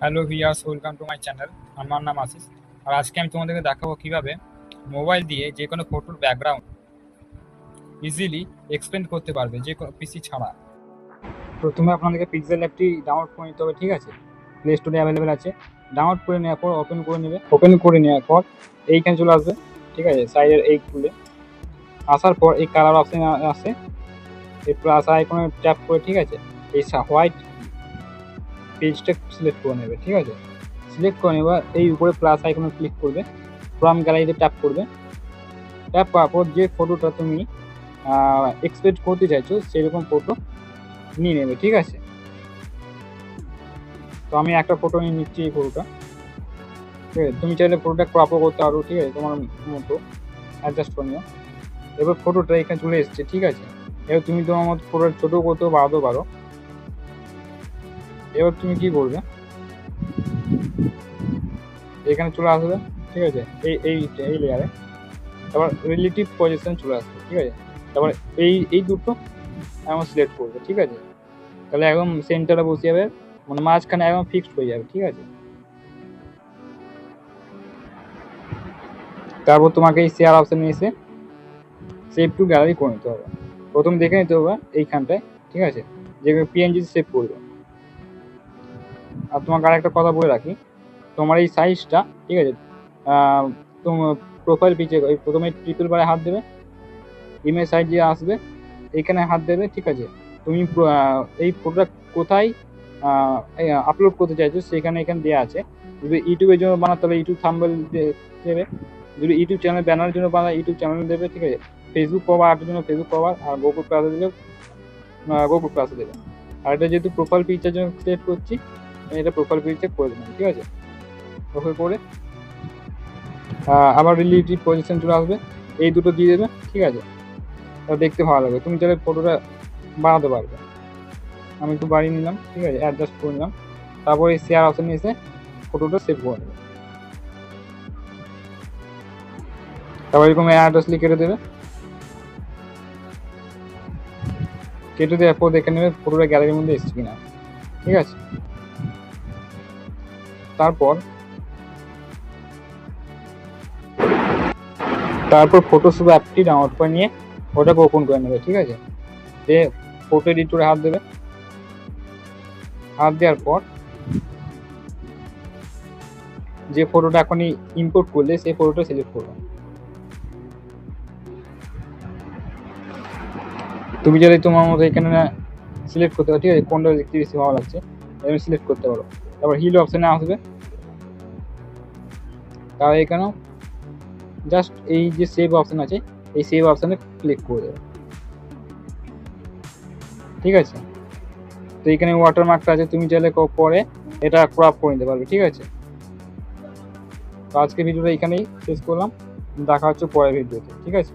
Hello viewers, welcome to my channel. আমার নাম আশিস। আর আজকে আমি তোমাদেরকে দেখাবো কিভাবে মোবাইল দিয়ে যে কোনো ফটোর ব্যাকগ্রাউন্ড ইজিলি এক্সপেন্ড করতে পারবে যে কোনো পিসি ছাড়া। প্রথমে আপনাদেরকে পিক্সেল অ্যাপটি ডাউনলোড করে নিতে হবে, ঠিক আছে? প্লে স্টোরে অ্যাভেলেবেল আছে। ডাউনলোড করে নেওয়ার পর ওপেন করে নেবে। ওপেন করে নেওয়ার পর এইখানে চলে আসবে, ঠিক আছে? সাইডের এই খুলে আসার পর এই কালার অপশন আসে, এই প্লাস আইকনে ট্যাপ করে, ঠিক আছে, এই হোয়াইট পেজটা সিলেক্ট করে নেবে, ঠিক আছে? সিলেক্ট করে নেবার এই উপরে প্লাস আইকনে ক্লিক করবে, ফ্রম গ্যালারিতে ট্যাপ করবে। ট্যাপ করার পর যে ফটোটা তুমি এক্সপেক্ট করতে চাইছো সেরকম ফটো নিয়ে নেবে, ঠিক আছে? তো আমি একটা ফটো নিয়ে নিচ্ছি, এই ফটোটা, ঠিক আছে? তুমি চাইলে ফটোটা ক্রপও করতে পারো, ঠিক আছে, তোমার মতো অ্যাডজাস্ট করে নিও। এবার ফটোটা এখানে চলে এসছে, ঠিক আছে? এবার তুমি তোমার মতো ফটোটা ছোটো করতেও বাড়াতেও পারো। এবার তুমি কি করবে, এখানে চলে আসবে, ঠিক আছে, এই এই এই লেয়ারে। তারপর রিলেটিভ পজিশন চলে আসবে, ঠিক আছে? তারপর এই দুটো এমন সিলেক্ট করবে, ঠিক আছে? তাহলে একদম সেন্টারে বসে যাবে, মানে মাঝখানে একদম ফিক্সড হয়ে যাবে, ঠিক আছে? তারপর তোমাকে এই শেয়ার অপশানে এসে সেভ টু গ্যালারি করে নিতে হবে। প্রথম দেখে নিতে হবে এইখানটায়, ঠিক আছে, যে পিএনজি সেভ করবে। আর তোমাকে আরেকটা কথা বলে রাখি, তোমার এই সাইজটা, ঠিক আছে, তোমার প্রোফাইল পিকচার প্রথমে ট্রিপল বারে হাত দেবে, ইমেজ সাইজ যে আসবে এইখানে হাত দেবে, ঠিক আছে? তুমি এই ফটোটা কোথায় আপলোড করতে চাইছো সেখানে এখানে দেওয়া আছে। যদি ইউটিউবের জন্য বানাতে হবে ইউটিউব থাম্বনেল দেবে, যদি ইউটিউব চ্যানেল ব্যানারের জন্য বানায় ইউটিউব চ্যানেল দেবে, ঠিক আছে? ফেসবুক কভার আর্টের জন্য ফেসবুক কভার, আর গুগল প্লাসে দিলে গুগল প্লাসে দেবে। আর এটা যেহেতু প্রোফাইল পিকচার জন্য সিলেক্ট করছি, এটা প্রোফাইল পিকচার করে দেবেন, ঠিক আছে? ওকে করে আবার রিলেটিভ পজিশন চলে আসবে, এই দুটো দিয়ে দেবে, ঠিক আছে? দেখতে ভালো লাগবে। তুমি চাইলে ফটোটা বানাতে পারবে। আমি একটু বাড়িয়ে নিলাম, ঠিক আছে, অ্যাডজাস্ট করে নিলাম। তারপর এই শেয়ার অপশানে এসে ফটোটা সেভ করে নেবে। তারপর এরকম অ্যাড্রেসলি কেটে দেবে, কেটে দেওয়ার পর দেখে নেবে ফটোটা গ্যালারির মধ্যে এসছে কিনা, ঠিক আছে? তারপর ফটোশপ অ্যাপটি ডাউনলোড করে নিয়ে ওটাকে ওপেন করে নেবে, ঠিক আছে? দিয়ে ফটো এডিটরে হাত দেবে। হাত দেওয়ার পর যে ফটোটা এখনই ইম্পোর্ট করলে সেই ফটোটা সিলেক্ট করবে। তুমি যদি তোমার মতো এখানে সিলেক্ট করতে পারো, ঠিক আছে, কোনটা দেখতে বেশি ভালো লাগছে এখানে সিলেক্ট করতে পারো। তারপর হিল অপশানে আসবে, তাহলে এখানে জাস্ট এই যে সেভ অপশান আছে এই সেভ অপশানে ক্লিক করে দেবে, ঠিক আছে? তো এখানে ওয়াটারমার্কটা আছে, তুমি চাইলে পরে এটা ক্রপ করে নিতে পারবে, ঠিক আছে? তো আজকে ভিডিওটা এখানেই শেষ করলাম, দেখা হচ্ছে পরের ভিডিওতে, ঠিক আছে?